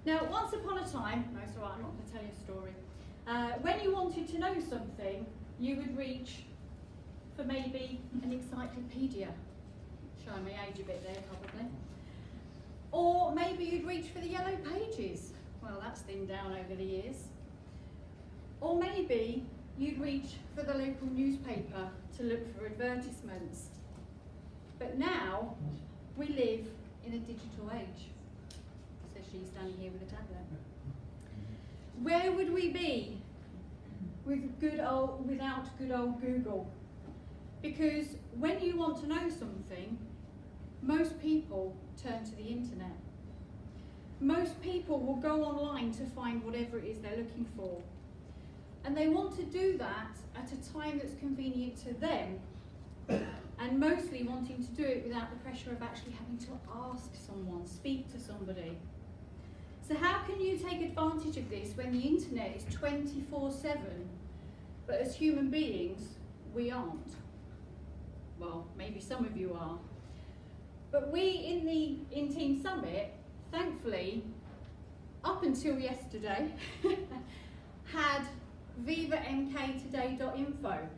Now, once upon a time, no, it's all right, I'm not going to tell you a story. When you wanted to know something, you would reach for maybe an encyclopaedia. Showing my age a bit there, probably. Or maybe you'd reach for the yellow pages. Well, that's thinned down over the years. Or maybe you'd reach for the local newspaper to look for advertisements. But now, we live in a digital age. Especially standing here with a tablet. Where would we be without good old Google? Because when you want to know something, most people turn to the internet. Most people will go online to find whatever it is they're looking for. And they want to do that at a time that's convenient to them, and mostly wanting to do it without the pressure of actually having to ask someone, speak to somebody. So how can you take advantage of this when the internet is 24/7, but as human beings, we aren't? Well, maybe some of you are. But we in Team Summit, thankfully, up until yesterday, had VivaMKtoday.info,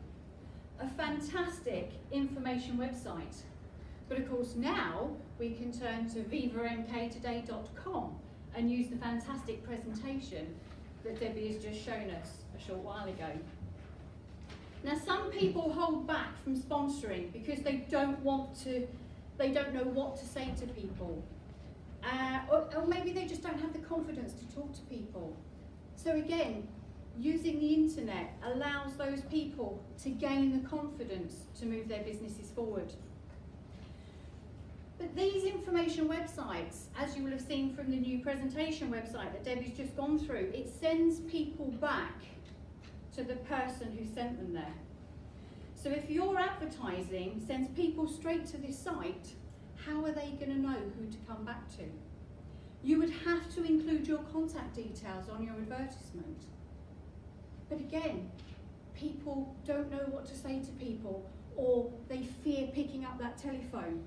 a fantastic information website. But of course now we can turn to VivaMKtoday.com and use the fantastic presentation that Debbie has just shown us a short while ago. Now, some people hold back from sponsoring because they don't know what to say to people. Or maybe they just don't have the confidence to talk to people. So again, using the internet allows those people to gain the confidence to move their businesses forward. But these information websites, as you will have seen from the new presentation website that Debbie's just gone through, it sends people back to the person who sent them there. So if your advertising sends people straight to this site, how are they going to know who to come back to? You would have to include your contact details on your advertisement. But again, people don't know what to say to people, or they fear picking up that telephone.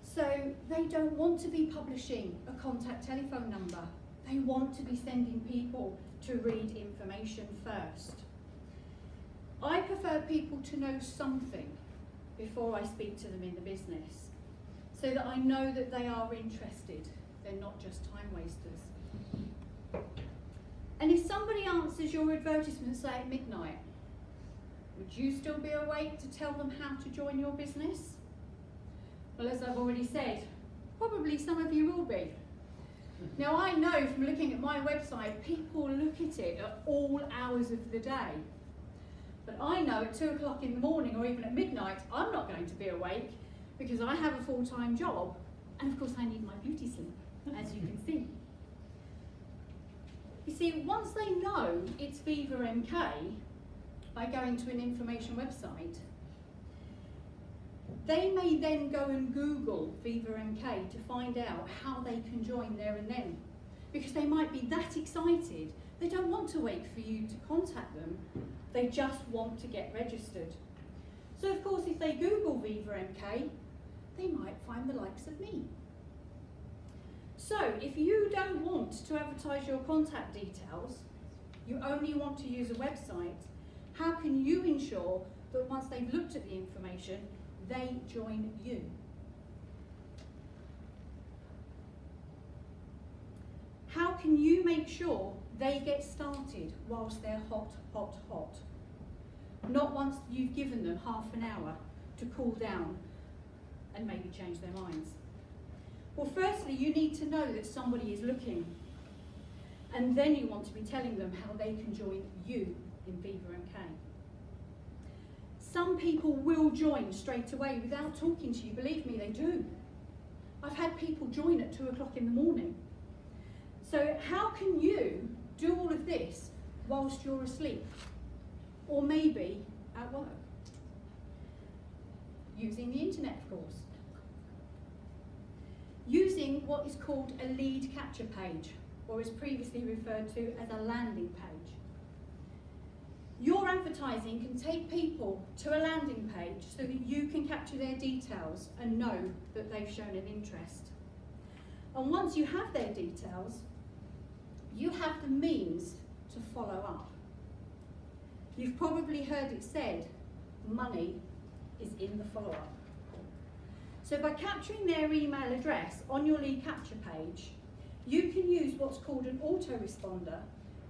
So they don't want to be publishing a contact telephone number. They want to be sending people to read information first. I prefer people to know something before I speak to them in the business, so that I know that they are interested. They're not just time wasters. And if somebody answers your advertisement, say at midnight, would you still be awake to tell them how to join your business? Well, as I've already said, probably some of you will be. Now, I know from looking at my website, people look at it at all hours of the day. But I know at 2 o'clock in the morning or even at midnight, I'm not going to be awake because I have a full-time job. And of course, I need my beauty sleep, as you can see. You see, once they know it's VivaMK, by going to an information website, they may then go and Google VivaMK to find out how they can join there and then. Because they might be that excited, they don't want to wait for you to contact them, they just want to get registered. So of course, if they Google VivaMK, they might find the likes of me. So if you don't want to advertise your contact details, you only want to use a website, how can you ensure that once they've looked at the information, they join you? How can you make sure they get started whilst they're hot, hot, hot? Not once you've given them half an hour to cool down and maybe change their minds. Well, firstly, you need to know that somebody is looking. And then you want to be telling them how they can join you in VivaMK. Some people will join straight away without talking to you. Believe me, they do. I've had people join at 2 o'clock in the morning. So how can you do all of this whilst you're asleep? Or maybe at work? Using the internet, of course. Using what is called a lead capture page, or is previously referred to as a landing page. Your advertising can take people to a landing page so that you can capture their details and know that they've shown an interest. And once you have their details, have the means to follow up. You've probably heard it said, money is in the follow-up. So by capturing their email address on your lead capture page, you can use what's called an autoresponder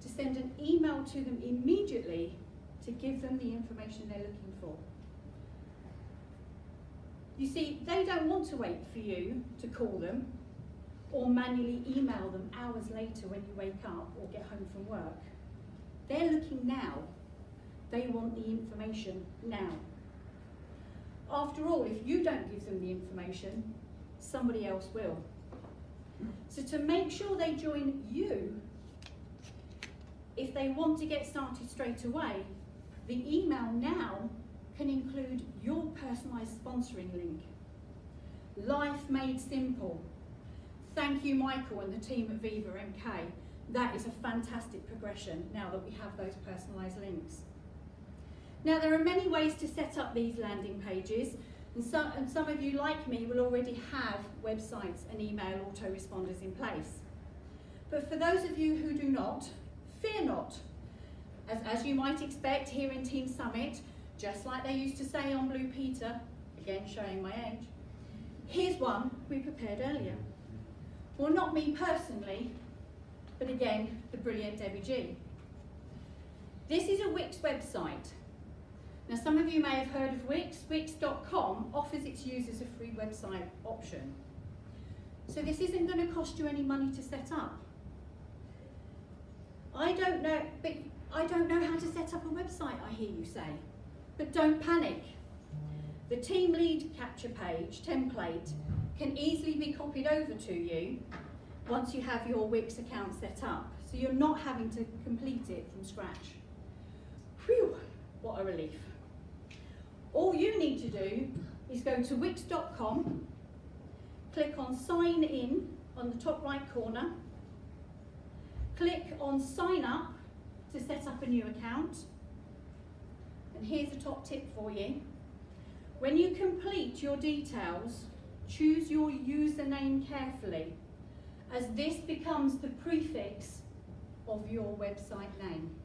to send an email to them immediately to give them the information they're looking for. You see, they don't want to wait for you to call them or manually email them hours later when you wake up or get home from work. They're looking now. They want the information now. After all, if you don't give them the information, somebody else will. So to make sure they join you, if they want to get started straight away, the email now can include your personalised sponsoring link. Life made simple. Thank you, Michael and the team at VivaMK. That is a fantastic progression now that we have those personalised links. Now, there are many ways to set up these landing pages, and some of you, like me, will already have websites and email autoresponders in place. But for those of you who do not, fear not. As you might expect here in Team Summit, just like they used to say on Blue Peter, again showing my age, here's one we prepared earlier. Well, not me personally, but again, the brilliant Debbie G. This is a Wix website. Now, some of you may have heard of Wix. Wix.com offers its users a free website option. So this isn't going to cost you any money to set up. I don't know how to set up a website, I hear you say. But don't panic. The team lead capture page template can easily be copied over to you once you have your Wix account set up. So you're not having to complete it from scratch. Whew, what a relief. All you need to do is go to wix.com, click on sign in on the top right corner, click on sign up to set up a new account, and here's a top tip for you. When you complete your details, choose your username carefully, as this becomes the prefix of your website name.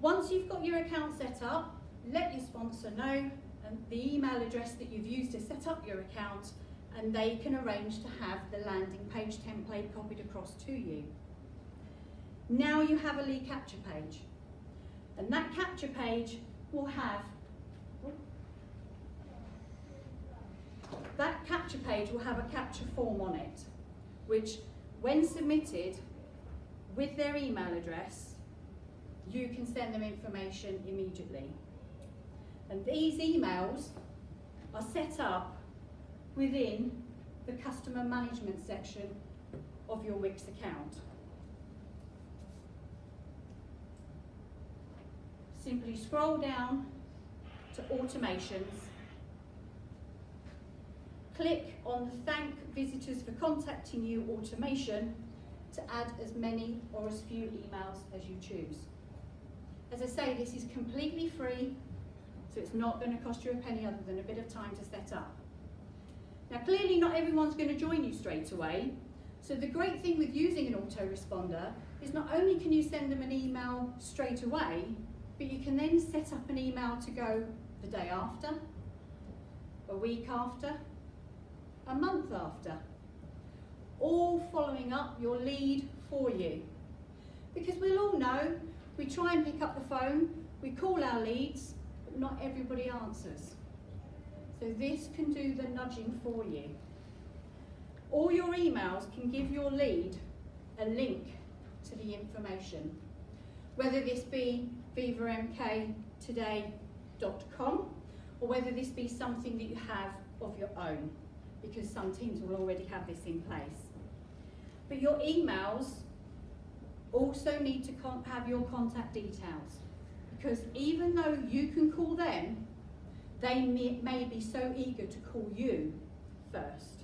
Once you've got your account set up, let your sponsor know and the email address that you've used to set up your account, and they can arrange to have the landing page template copied across to you. Now you have a lead capture page, and that capture page will have a capture form on it, which when submitted with their email address, you can send them information immediately. And these emails are set up within the customer management section of your Wix account. Simply scroll down to automations, click on the thank visitors for contacting you automation to add as many or as few emails as you choose. As I say, this is completely free, so it's not going to cost you a penny other than a bit of time to set up. Now, clearly not everyone's going to join you straight away, so the great thing with using an autoresponder is not only can you send them an email straight away, but you can then set up an email to go the day after, a week after, a month after, all following up your lead for you. Because we'll all know, we try and pick up the phone, we call our leads, but not everybody answers. So this can do the nudging for you. All your emails can give your lead a link to the information, whether this be VivaMKtoday.com or whether this be something that you have of your own, because some teams will already have this in place. But your emails also need to have your contact details, because even though you can call them, they may be so eager to call you first.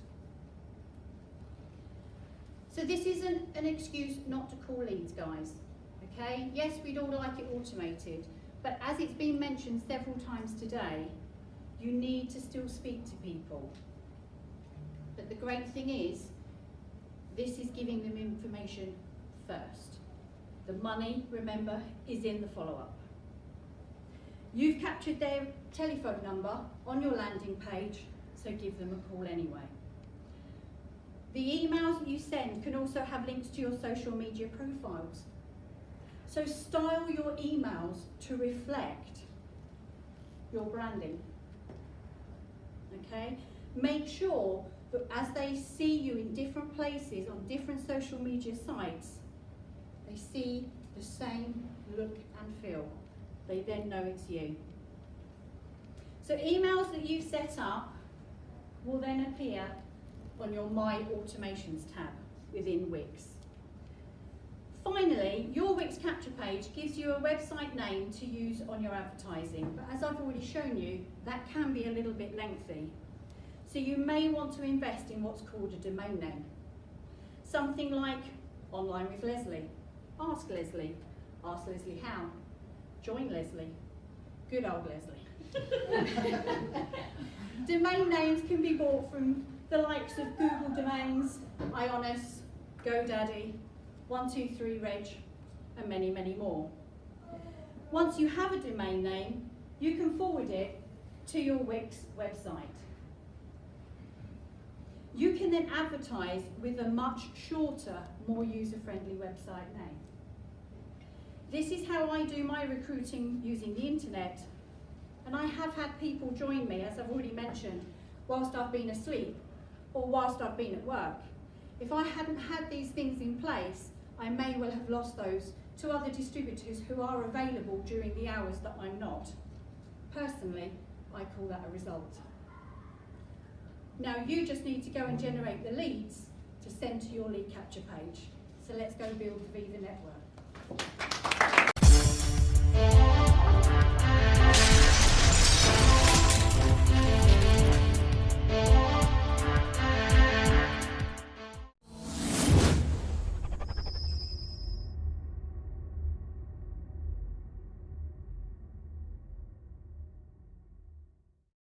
So this isn't an excuse not to call leads, guys. Okay? Yes, we'd all like it automated, but as it's been mentioned several times today, you need to still speak to people. But the great thing is, This is giving them information first. The money, remember, is in the follow-up. You've captured their telephone number on your landing page, so give them a call anyway. The emails that you send can also have links to your social media profiles. So style your emails to reflect your branding. Okay? Make sure that as they see you in different places, on different social media sites, they see the same look and feel. They then know it's you. So emails that you set up will then appear on your My Automations tab within Wix. Finally, your Wix capture page gives you a website name to use on your advertising, but as I've already shown you, that can be a little bit lengthy. So you may want to invest in what's called a domain name. Something like Online with Leslie, Ask Leslie How, Join Leslie, Good Old Leslie. Domain names can be bought from the likes of Google Domains, Ionis, GoDaddy, 123reg, and many, many more. Once you have a domain name, you can forward it to your Wix website. You can then advertise with a much shorter, more user-friendly website name. This is how I do my recruiting using the internet, and I have had people join me, as I've already mentioned, whilst I've been asleep or whilst I've been at work. If I hadn't had these things in place, I may well have lost those to other distributors who are available during the hours that I'm not. Personally, I call that a result. Now you just need to go and generate the leads to send to your lead capture page. So let's go build the Viva network.